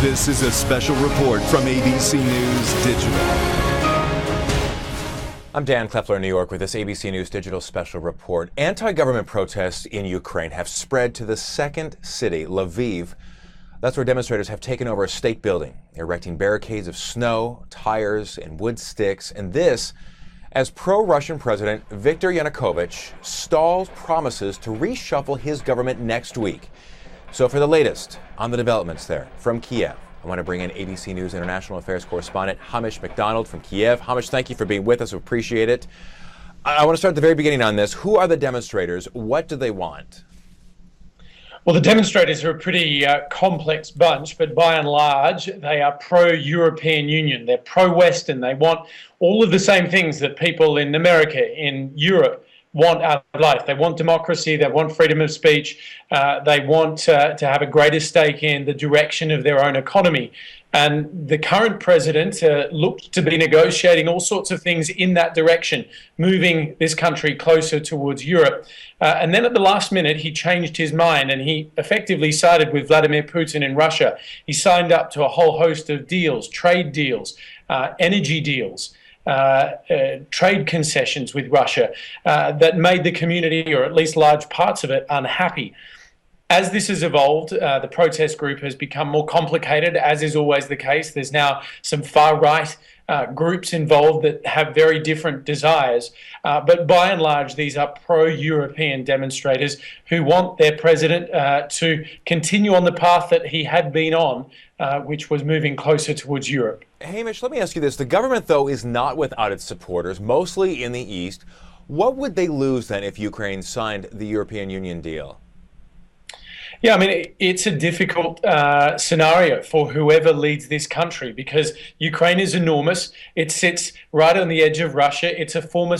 This is a special report from ABC News Digital. I'm Dan Klepler in New York with this ABC News Digital special report. Anti-government protests in Ukraine have spread to the second city, Lviv. That's where demonstrators have taken over a state building, erecting barricades of snow, tires, and wood sticks. And this, as pro-Russian President Viktor Yanukovych stalls promises to reshuffle his government next week. So for the latest on the developments there from Kiev, I want to bring in ABC News International Affairs correspondent Hamish McDonald from Kiev. Hamish, thank you for being with us. We appreciate it. I want to start at the very beginning on this. Who are the demonstrators? What do they want? Well, the demonstrators are a pretty complex bunch, but by and large, they are pro-European Union. They're pro-Western. They want all of the same things that people in America, in Europe, want out of life. They want democracy, they want freedom of speech, they want to have a greater stake in the direction of their own economy. And the current president looked to be negotiating all sorts of things in that direction, moving this country closer towards Europe. And then at the last minute, he changed his mind and he effectively sided with Vladimir Putin in Russia. He signed up to a whole host of deals, trade deals, energy deals, trade concessions with Russia that made the community, or at least large parts of it, unhappy. As this has evolved, the protest group has become more complicated, as is always the case. There's now some far-right groups involved that have very different desires. But by and large, these are pro-European demonstrators who want their president to continue on the path that he had been on, which was moving closer towards Europe. Hamish, let me ask you this. The government, though, is not without its supporters, mostly in the East. What would they lose, then, if Ukraine signed the European Union deal? Yeah, I mean, it's a difficult scenario for whoever leads this country because Ukraine is enormous. It sits right on the edge of Russia. It's a former